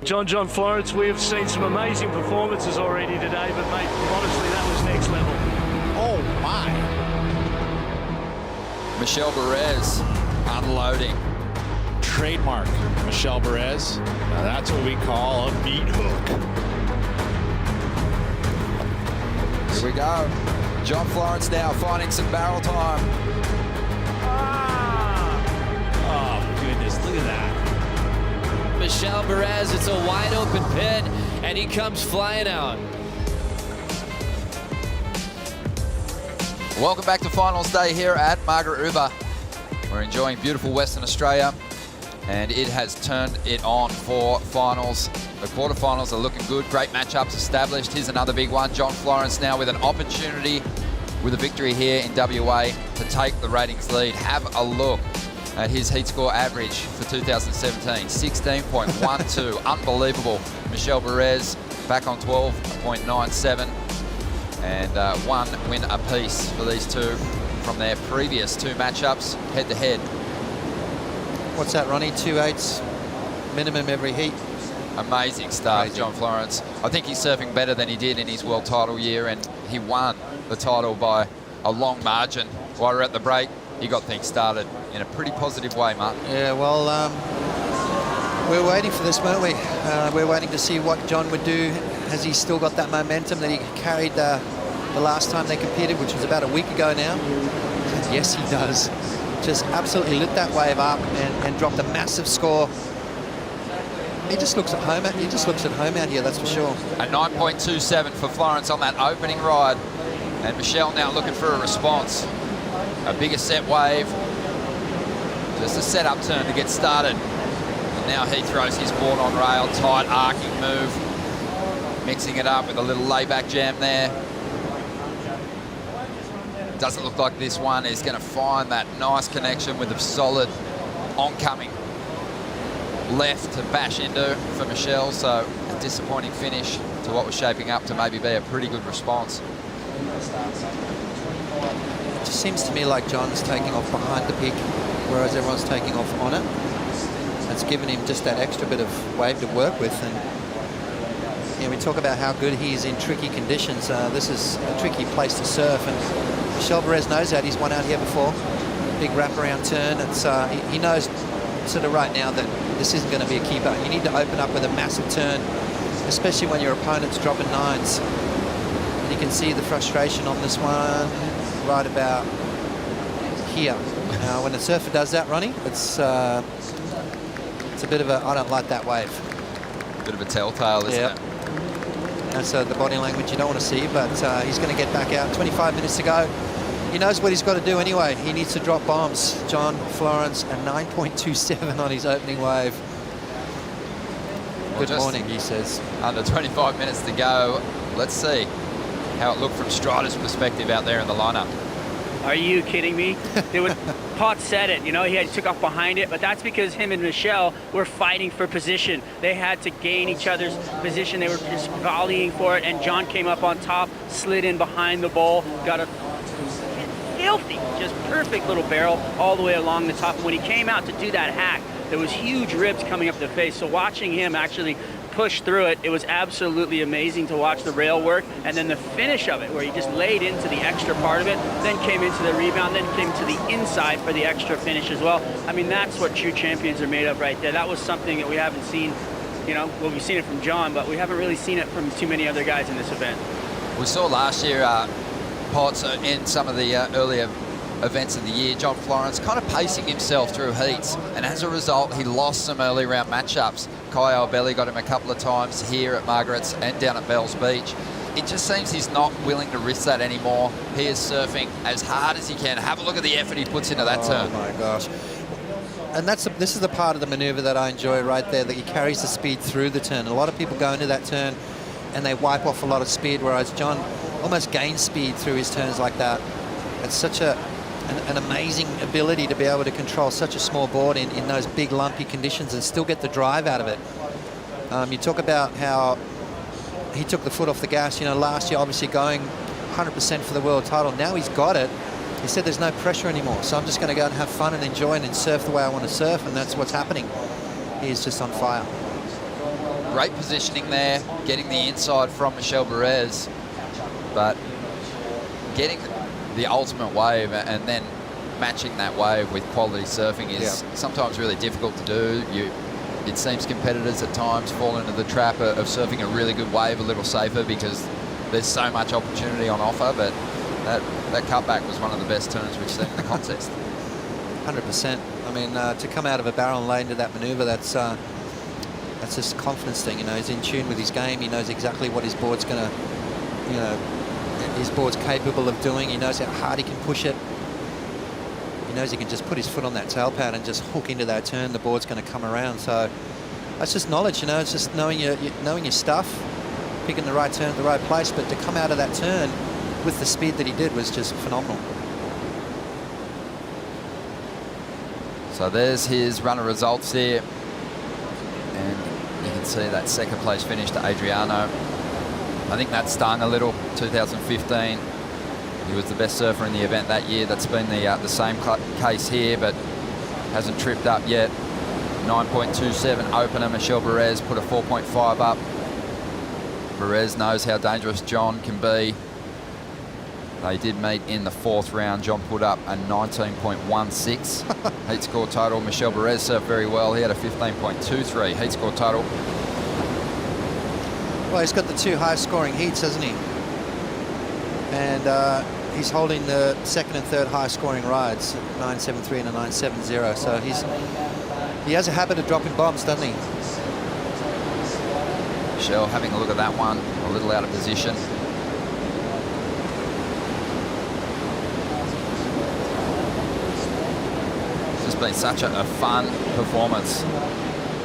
John Florence, we have seen some amazing performances already today, but mate, honestly, that was next level. Oh my. Michel Bourez unloading. Trademark Michel Bourez. Now that's what we call a meat hook. Here we go. John Florence now finding some barrel time. Oh goodness, look at that. Michel Bourez, it's a wide open pin, and he comes flying out. Welcome back to finals day here at Margaret River. We're enjoying beautiful Western Australia, and it has turned it on for finals. The quarterfinals are looking good. Great matchups established. Here's another big one. John Florence now with an opportunity with a victory here in WA to take the ratings lead. Have a look at his heat score average for 2017, 16.12. Unbelievable. Michel Bourez back on 12.97, and one win apiece for these two from their previous two matchups head-to-head. What's that, Ronnie? 2/8 minimum every heat. Amazing start, John Florence. I think he's surfing better than he did in his world title year, and he won the title by a long margin. While we're at the break, he got things started in a pretty positive way, Mark. Yeah, well, we're waiting for this, weren't we? We're waiting to see what John would do. Has he still got that momentum that he carried the last time they competed, which was about a week ago now? And yes, he does. Just absolutely lit that wave up and dropped a massive score. He just looks at home. He just looks at home out here, that's for sure. A 9.27 for Florence on that opening ride, and Michel now looking for a response. A bigger set wave, just a setup turn to get started. And now he throws his board on rail, tight arcing move, mixing it up with a little layback jam there. Doesn't look like this one is going to find that nice connection with a solid oncoming left to bash into for Michel, so a disappointing finish to what was shaping up to maybe be a pretty good response. It just seems to me like John's taking off behind the peak, whereas everyone's taking off on it. It's given him just that extra bit of wave to work with. And you know, we talk about how good he is in tricky conditions. This is a tricky place to surf, and Michel Bourez knows that. He's won out here before. Big wraparound turn. It's he knows sort of right now that this isn't going to be a keeper. You need to open up with a massive turn, especially when your opponent's dropping nines. And you can see the frustration on this one right about here. Now, when a surfer does that, Ronnie, it's a bit of a, I don't like that wave. Bit of a telltale, isn't it? That's the body language you don't want to see, but he's going to get back out. 25 minutes to go. He knows what he's got to do anyway. He needs to drop bombs. John Florence, a 9.27 on his opening wave. Good morning, he says. Under 25 minutes to go. Let's see how it looked from Strider's perspective out there in the lineup. Are you kidding me? Pot said it, you know, he took off behind it, but that's because him and Michel were fighting for position. They had to gain each other's position. They were just volleying for it, and John came up on top, slid in behind the bowl, got a filthy, just perfect little barrel all the way along the top. And when he came out to do that hack, there was huge ribs coming up the face. So watching him actually push through it, it was absolutely amazing to watch the rail work, and then the finish of it where he just laid into the extra part of it, then came into the rebound, then came to the inside for the extra finish as well. I mean, that's what true champions are made of right there. That was something that we haven't seen, you know, well, we've seen it from John, but we haven't really seen it from too many other guys in this event. We saw last year Potts in some of the earlier events of the year, John Florence kind of pacing himself through heats, and as a result he lost some early round matchups. Kai Albelli got him a couple of times here at Margaret's and down at Bells Beach. It just seems he's not willing to risk that anymore. He is surfing as hard as he can. Have a look at the effort he puts into that turn. Oh my gosh. And this is the part of the maneuver that I enjoy right there, that he carries the speed through the turn. A lot of people go into that turn and they wipe off a lot of speed, whereas John almost gains speed through his turns like that. It's such an amazing ability to be able to control such a small board in those big lumpy conditions and still get the drive out of it. You talk about how he took the foot off the gas, you know, last year obviously going 100% for the world title. Now he's got it. He said there's no pressure anymore, so I'm just going to go and have fun and enjoy and surf the way I want to surf, and that's what's happening. He is just on fire. Great positioning there, getting the inside from Michel Bourez, but getting the ultimate wave and then matching that wave with quality surfing is sometimes really difficult to do. It seems competitors at times fall into the trap of surfing a really good wave a little safer because there's so much opportunity on offer, but that cutback was one of the best turns we've seen in the contest. 100%. I mean, to come out of a barrel lane to that manoeuvre, that's just a confidence thing. You know, he's in tune with his game. He knows exactly what his board's going to, you know, his board's capable of doing. He knows how hard he can push it. He knows he can just put his foot on that tail pad and just hook into that turn. The board's going to come around. So that's just knowledge, you know. It's just knowing your stuff, picking the right turn at the right place. But to come out of that turn with the speed that he did was just phenomenal. So there's his run of results here. And you can see that second place finish to Adriano. I think that stung a little. 2015, he was the best surfer in the event that year. That's been the same case here, but hasn't tripped up yet. 9.27 opener. Michel Bourez put a 4.5 up. Bourez knows how dangerous John can be. They did meet in the fourth round. John put up a 19.16 heat score total. Michel Bourez surfed very well. He had a 15.23 heat score total. Well, he's got the two highest scoring heats, hasn't he? And he's holding the second and third highest scoring rides, 9.73 and a 9.70. So he has a habit of dropping bombs, doesn't he? Michel having a look at that one, a little out of position. It's just been such a fun performance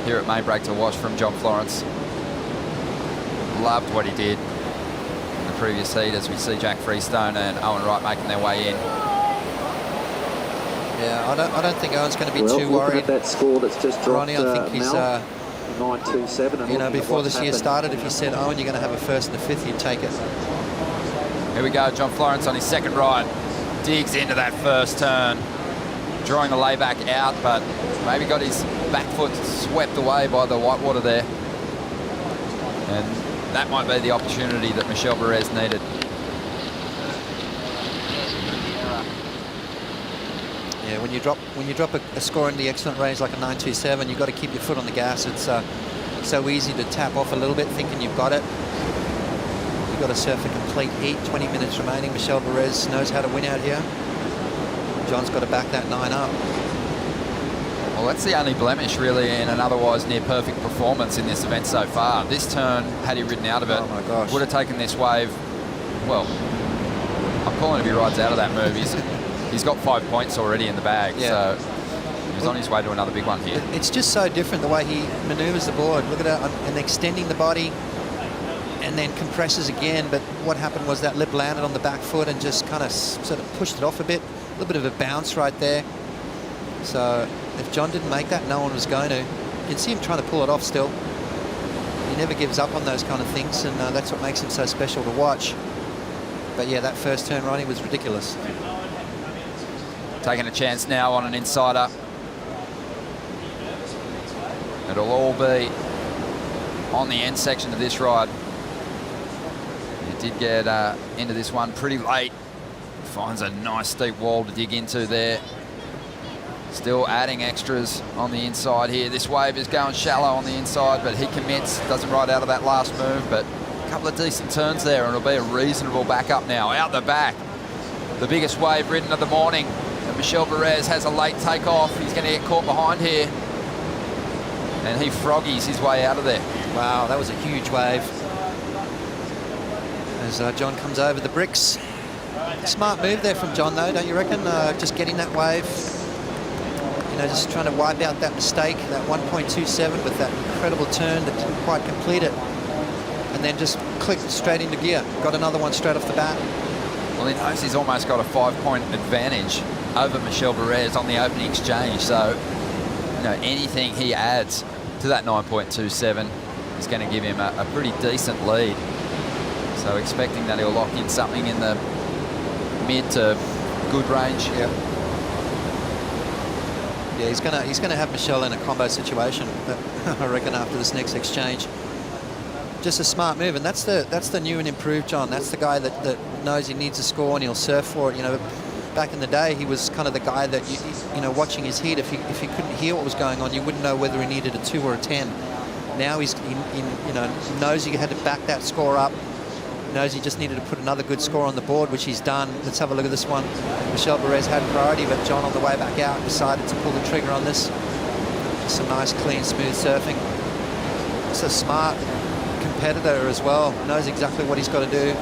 here at Main Break to watch from John Florence. Loved what he did in the previous heat as we see Jack Freestone and Owen Wright making their way in. Yeah, I don't think Owen's going to be too Looking worried. at that score that's just dropped, Ronnie, I think he's, 9.27. you know, before this year started, if you said, Owen, you're going to have a first and a fifth, you'd take it. Here we go, John Florence on his second ride. Digs into that first turn, drawing the layback out, but maybe got his back foot swept away by the whitewater there. And that might be the opportunity that Michel Bourez needed. Yeah, when you drop a score in the excellent range like a 9.27, you've got to keep your foot on the gas. It's so easy to tap off a little bit thinking you've got it. You've got to surf a complete heat, 20 minutes remaining. Michel Bourez knows how to win out here. John's got to back that 9 up. Well, that's the only blemish really in an otherwise near perfect performance in this event so far. This turn, had he ridden out of it, oh my gosh, would have taken this wave. Well, I'm calling if he rides out of that move. He's got 5 points already in the bag, so he's on his way to another big one here. It's just so different the way he maneuvers the board. Look at that, and extending the body, and then compresses again. But what happened was that lip landed on the back foot and just kind of sort of pushed it off a bit. A little bit of a bounce right there. So if John didn't make that, no one was going to. You can see him trying to pull it off still. He never gives up on those kind of things, and that's what makes him so special to watch. But yeah, that first turn, Ronnie, was ridiculous. Taking a chance now on an insider. It'll all be on the end section of this ride. He did get into this one pretty late. Finds a nice steep wall to dig into there. Still adding extras on the inside here. This wave is going shallow on the inside, but he commits, doesn't ride out of that last move, but a couple of decent turns there, and it'll be a reasonable backup now. Out the back, the biggest wave ridden of the morning. And Michel Bourez has a late takeoff. He's going to get caught behind here. And he froggies his way out of there. Wow, that was a huge wave. As John comes over the bricks. Smart move there from John, though, don't you reckon? Just getting that wave. You know, just trying to wipe out that mistake, that 1.27 with that incredible turn that didn't quite complete it. And then just clicked straight into gear. Got another one straight off the bat. Well, he knows he's almost got a 5-point advantage over Michel Bourez on the opening exchange. So, you know, anything he adds to that 9.27 is going to give him a pretty decent lead. So expecting that he'll lock in something in the mid to good range. Yeah. Yeah, he's gonna have Michel in a combo situation, I reckon, after this next exchange. Just a smart move, and that's the new and improved John. That's the guy that knows he needs a score and he'll surf for it. You know, back in the day, he was kind of the guy that you know, watching his heat. If he couldn't hear what was going on, you wouldn't know whether he needed a 2 or a 10. Now he you know, knows he had to back that score up. Knows he just needed to put another good score on the board, which he's done. Let's have a look at this one. Michel Bourez had priority, but John on the way back out decided to pull the trigger on this. Some nice, clean, smooth surfing. It's a smart competitor as well. Knows exactly what he's got to do.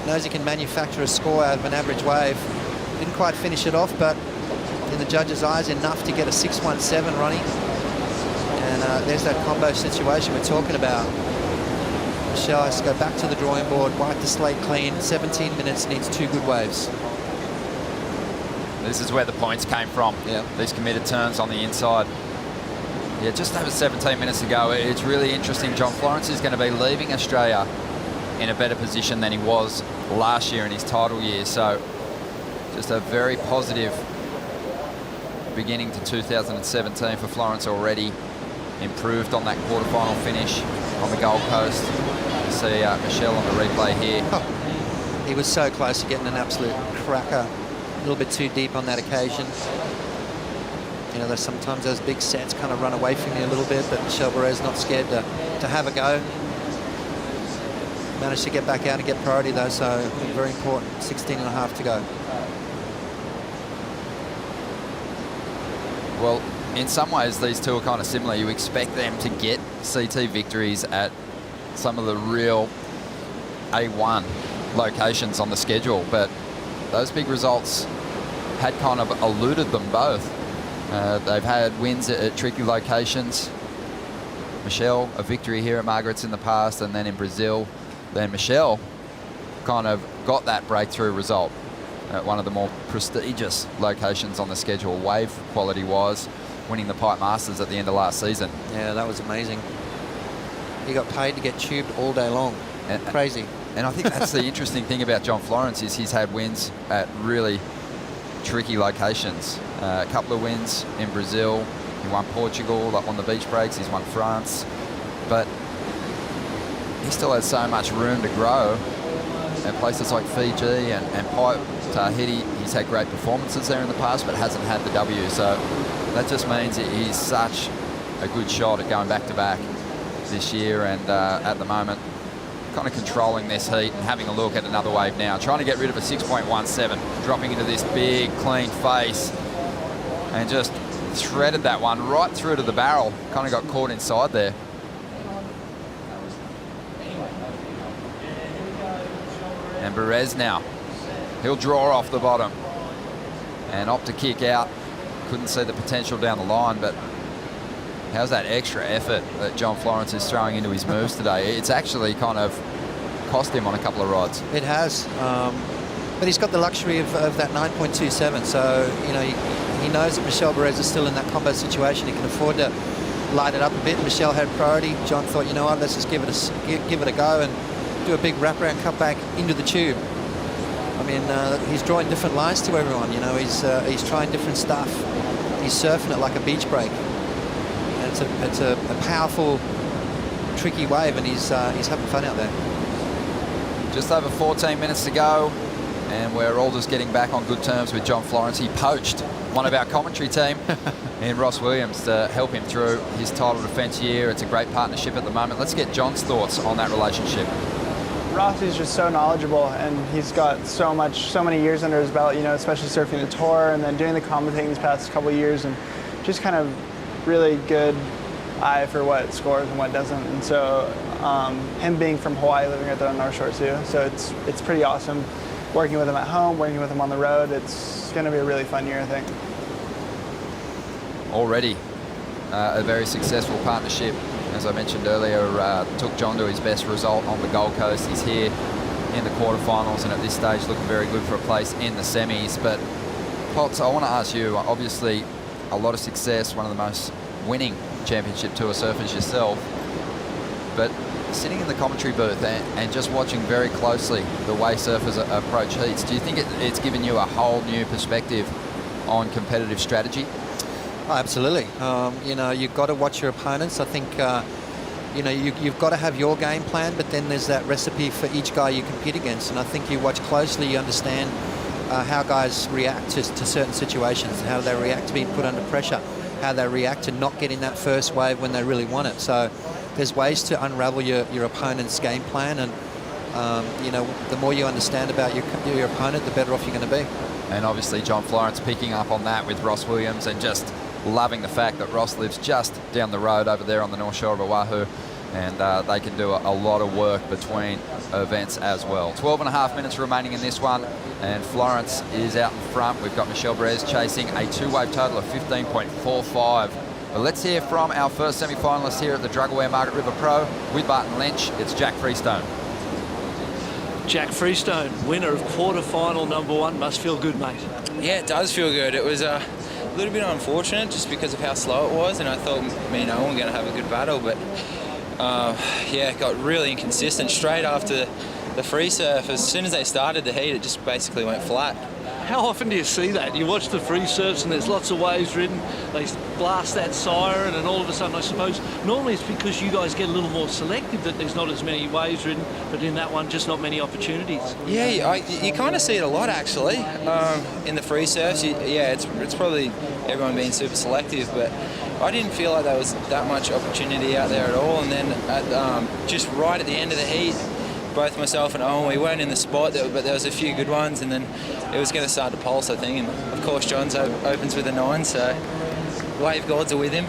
Knows he can manufacture a score out of an average wave. Didn't quite finish it off, but in the judge's eyes, enough to get a 6-1-7, Ronnie. And there's that combo situation we're talking about. Michel has to go back to the drawing board, wipe the slate clean. 17 minutes, needs 2 good waves. This is where the points came from. Yeah. These committed turns on the inside. Yeah, just over 17 minutes ago. It's really interesting. John Florence is going to be leaving Australia in a better position than he was last year in his title year. So just a very positive beginning to 2017 for Florence already. Improved on that quarterfinal finish on the Gold Coast. You see Michel on the replay here. Oh, he was so close to getting an absolute cracker. A little bit too deep on that occasion. You know, sometimes those big sets kind of run away from you a little bit, but Michel Bourez not scared to have a go. Managed to get back out and get priority though, so very important. 16.5 to go. Well, in some ways, these two are kind of similar. You expect them to get CT victories at some of the real A1 locations on the schedule, but those big results had kind of eluded them both. They've had wins at tricky locations. Michel, a victory here at Margaret's in the past, and then in Brazil. Then Michel kind of got that breakthrough result at one of the more prestigious locations on the schedule, wave quality-wise, winning the Pipe Masters at the end of last season. Yeah, that was amazing. He got paid to get tubed all day long. Crazy. And I think that's the interesting thing about John Florence is he's had wins at really tricky locations. A couple of wins in Brazil. He won Portugal on the beach breaks. He's won France. But he still has so much room to grow. At places like Fiji and Pipe Tahiti, he's had great performances there in the past, but hasn't had the W. So that just means he's such a good shot at going back-to-back this year. And at the moment, kind of controlling this heat and having a look at another wave now. Trying to get rid of a 6.17, dropping into this big, clean face. And just threaded that one right through to the barrel. Kind of got caught inside there. And Bourez now. He'll draw off the bottom and opt to kick out. Couldn't see the potential down the line, but how's that extra effort that John Florence is throwing into his moves today? It's actually kind of cost him on a couple of rods. It has. But he's got the luxury of that 9.27, so, you know, he knows that Michel Bourez is still in that combo situation. He can afford to light it up a bit. Michel had priority. John thought, you know what, let's just give it a go and do a big wraparound cut back into the tube. I mean, he's drawing different lines to everyone. You know, he's trying different stuff. He's surfing it like a beach break. And it's a powerful, tricky wave, and he's having fun out there. Just over 14 minutes to go, and we're all just getting back on good terms with John Florence. He poached one of our commentary team in Ross Williams to help him through his title defence year. It's a great partnership at the moment. Let's get John's thoughts on that relationship. Ross is just so knowledgeable, and he's got so many years under his belt, you know, especially surfing the tour and then doing the commentating these past couple of years, and just kind of really good eye for what scores and what doesn't. And so him being from Hawaii, living right there on North Shore too, so it's pretty awesome working with him at home, working with him on the road. It's going to be a really fun year, I think. Already a very successful partnership. As I mentioned earlier, took John to his best result on the Gold Coast. He's here in the quarterfinals and at this stage looking very good for a place in the semis. But Potts, I want to ask you, obviously a lot of success, one of the most winning championship tour surfers yourself, but sitting in the commentary booth and just watching very closely the way surfers approach heats, do you think it's given you a whole new perspective on competitive strategy? Oh, absolutely. You know, you've got to watch your opponents. I think, you know, you've got to have your game plan, but then there's that recipe for each guy you compete against. And I think you watch closely, you understand how guys react to certain situations, how they react to being put under pressure, how they react to not getting that first wave when they really want it. So there's ways to unravel your opponent's game plan, and you know, the more you understand about your opponent, the better off you're going to be. And obviously John Florence picking up on that with Ross Williams, and just loving the fact that Ross lives just down the road over there on the North Shore of Oahu, and they can do a lot of work between events as well. 12.5 minutes remaining in this one, and Florence is out in front. We've got Michel Bourez chasing a 2-wave total of 15.45. But let's hear from our first semi-finalist here at the Drug Aware Margaret River Pro with Barton Lynch. It's Jack Freestone. Jack Freestone, winner of quarterfinal #1. Must feel good, mate. Yeah, it does feel good. It was a little bit unfortunate just because of how slow it was, and I thought me and Owen were going to have a good battle, but yeah, it got really inconsistent straight after the free surf. As soon as they started the heat, it just basically went flat. How often do you see that? You watch the free surfs and there's lots of waves ridden, they blast that siren, and all of a sudden, I suppose, normally it's because you guys get a little more selective that there's not as many waves ridden, but in that one, just not many opportunities. Yeah, you kind of see it a lot, actually, in the free surfs. Yeah, it's probably everyone being super selective, but I didn't feel like there was that much opportunity out there at all. And then just right at the end of the heat, both myself and Owen, we weren't in the spot, but there was a few good ones, and then it was going to start to pulse, I think. And of course, John's opens with a 9, so wave gods are with him.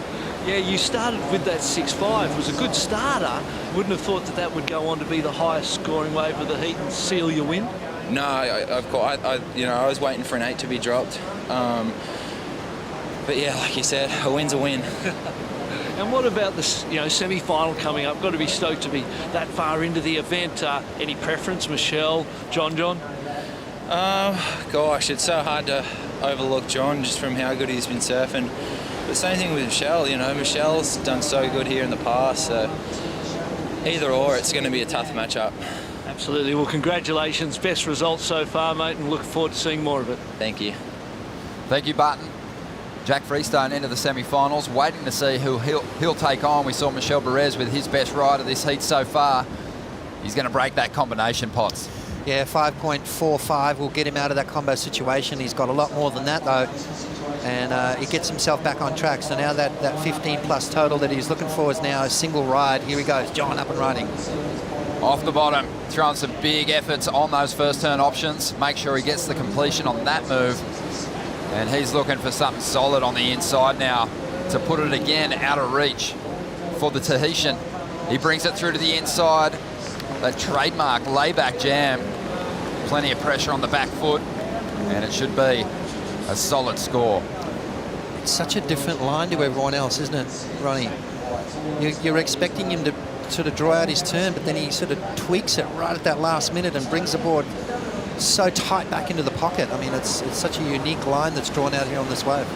Yeah, you started with that 6.5. It was a good starter. Wouldn't have thought that would go on to be the highest scoring wave of the heat and seal your win. No, I was waiting for an 8 to be dropped. But yeah, like you said, a win's a win. And what about this, semi-final coming up? Got to be stoked to be that far into the event. Any preference, Michel, John? Gosh, it's so hard to overlook John just from how good he's been surfing. But same thing with Michel. Michel's done so good here in the past. So either or, it's going to be a tough matchup. Absolutely. Well, congratulations. Best results so far, mate, and looking forward to seeing more of it. Thank you. Thank you, Barton. Jack Freestone into the semi-finals, waiting to see who he'll take on. We saw Michel Bourez with his best ride of this heat so far. He's going to break that combination, Potts. Yeah, 5.45 will get him out of that combo situation. He's got a lot more than that, though, and he gets himself back on track. So now that 15-plus total that he's looking for is now a single ride. Here he goes, John up and riding. Off the bottom, throwing some big efforts on those first turn options. Make sure he gets the completion on that move. And he's looking for something solid on the inside now to put it again out of reach for the Tahitian. He brings it through to the inside. That trademark layback jam. Plenty of pressure on the back foot, and it should be a solid score. It's such a different line to everyone else, isn't it, Ronnie? You're expecting him to sort of draw out his turn, but then he sort of tweaks it right at that last minute and brings the board so tight back into the pocket. I mean, it's such a unique line that's drawn out here on this wave.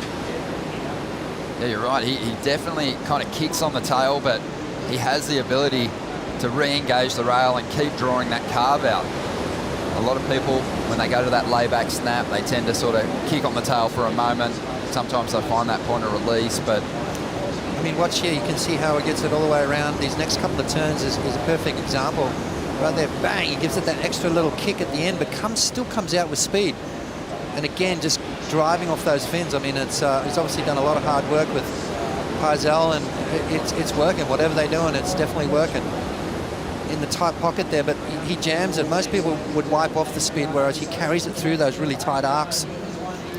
Yeah, you're right. He definitely kind of kicks on the tail, but he has the ability to re-engage the rail and keep drawing that carve out. A lot of people, when they go to that layback snap, they tend to sort of kick on the tail for a moment. Sometimes they find that point of release, but... I mean, watch here. You can see how he gets it all the way around. These next couple of turns is a perfect example. Right there, bang, he gives it that extra little kick at the end, but still comes out with speed. And again, just driving off those fins. I mean, he's obviously done a lot of hard work with Paisel, and it's working. Whatever they're doing, it's definitely working. In the tight pocket there, but he jams it. Most people would wipe off the speed, whereas he carries it through those really tight arcs.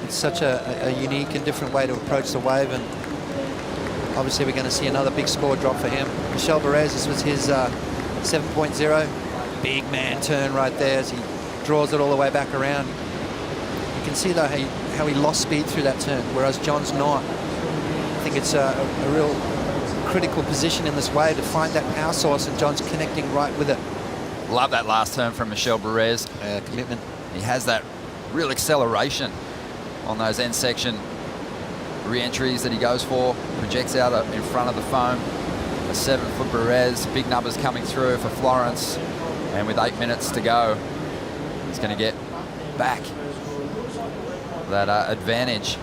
It's such a unique and different way to approach the wave, and obviously we're going to see another big score drop for him. Michel Bourez, this was his 7.0. Big man turn right there as he draws it all the way back around. You can see though how he lost speed through that turn, whereas John's not. I think it's a real critical position in this wave to find that power source, and John's connecting right with it. Love that last turn from Michel Bourez. Commitment. He has that real acceleration on those end section re-entries that he goes for. Projects out in front of the foam. A 7-foot Bourez. Big numbers coming through for Florence. And with 8 minutes to go, he's going to get back that advantage.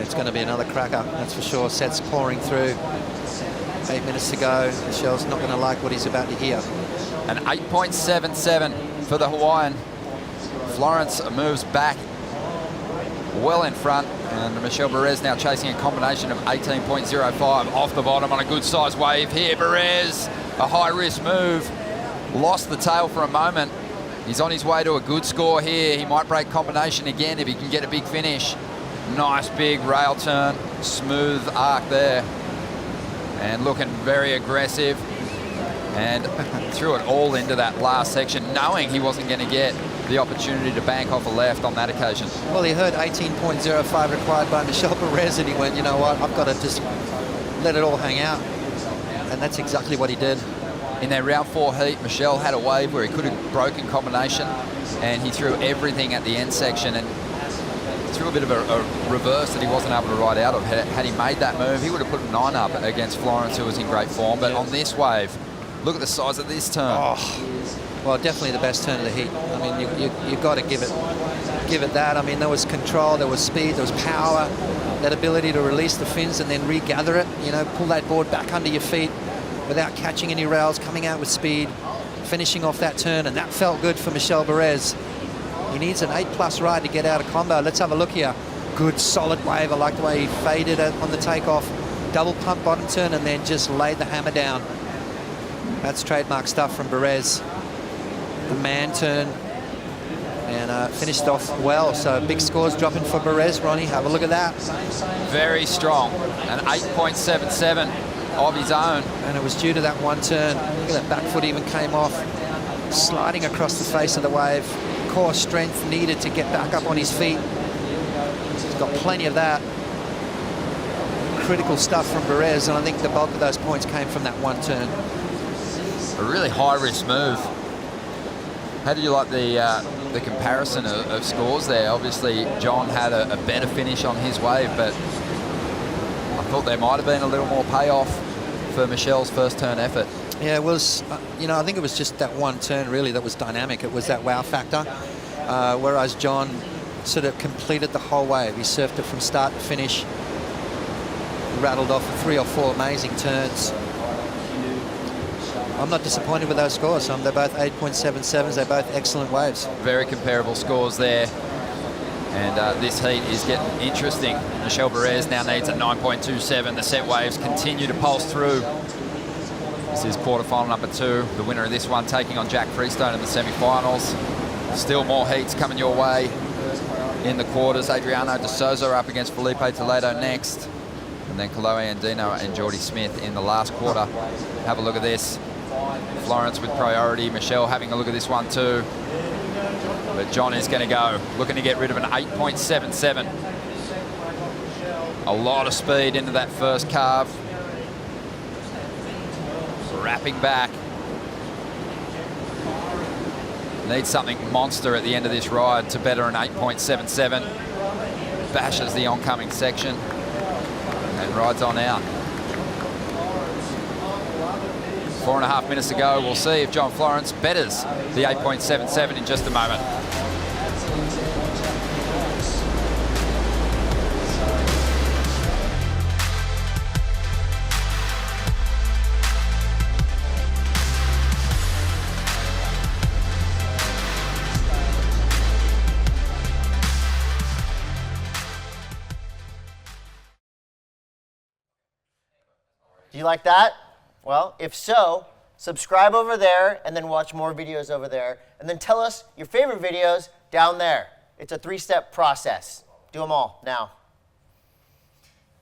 It's going to be another cracker, that's for sure. Sets pouring through. 8 minutes to go. Michel's not going to like what he's about to hear. An 8.77 for the Hawaiian. Florence moves back well in front, and Michel Bourez now chasing a combination of 18.05 off the bottom on a good size wave here. Bourez, a high risk move, lost the tail for a moment. He's on his way to a good score here. He might break combination again if he can get a big finish. Nice big rail turn, smooth arc there, and looking very aggressive, and threw it all into that last section, knowing he wasn't going to get the opportunity to bank off a left on that occasion. Well, he heard 18.05 required by Michel Bourez, and he went, you know what, I've got to just let it all hang out. And that's exactly what he did. In their round 4 heat, Michel had a wave where he could have broken combination, and he threw everything at the end section and threw a bit of a reverse that he wasn't able to ride out of. Had he made that move, he would have put 9 up against Florence, who was in great form. But on this wave, look at the size of this turn. Oh, well, definitely the best turn of the heat. I mean, you've got to give it that. I mean, there was control, there was speed, there was power, that ability to release the fins and then regather it, you know, pull that board back under your feet without catching any rails, coming out with speed, finishing off that turn, and that felt good for Michel Bourez. He needs an 8+ ride to get out of combo. Let's have a look here. Good, solid wave. I like the way he faded it on the takeoff. Double pump bottom turn and then just laid the hammer down. That's trademark stuff from Bourez. The man turn, and finished off well. So big scores dropping for Bourez. Ronnie, have a look at that. Very strong. An 8.77 of his own. And it was due to that one turn. Look at that back foot even came off. Sliding across the face of the wave. Core strength needed to get back up on his feet. He's got plenty of that. Critical stuff from Bourez, and I think the bulk of those points came from that one turn. A really high-risk move. How do you like the comparison of scores there? Obviously, John had a better finish on his wave, but I thought there might have been a little more payoff for Michel's first turn effort. Yeah, it was, you know, I think it was just that one turn really that was dynamic. It was that wow factor, whereas John sort of completed the whole wave. He surfed it from start to finish, rattled off 3 or 4 amazing turns. I'm not disappointed with those scores. They're both 8.77s. They're both excellent waves. Very comparable scores there. And this heat is getting interesting. Michel Bourez now needs a 9.27. The set waves continue to pulse through. This is quarterfinal number 2. The winner of this one taking on Jack Freestone in the semi-finals. Still more heats coming your way in the quarters. Adriano de Souza up against Felipe Toledo next. And then Kaloe Andino and Jordy Smith in the last quarter. Have a look at this. Florence with priority. Michel having a look at this one too. But John is going to go. Looking to get rid of an 8.77. A lot of speed into that first carve. Wrapping back. Needs something monster at the end of this ride to better an 8.77. Bashes the oncoming section and rides on out. 4.5 minutes to go. We'll see if John Florence betters the 8.77 in just a moment. Do you like that? Well, if so, subscribe over there and then watch more videos over there. And then tell us your favorite videos down there. It's a 3-step process. Do them all now.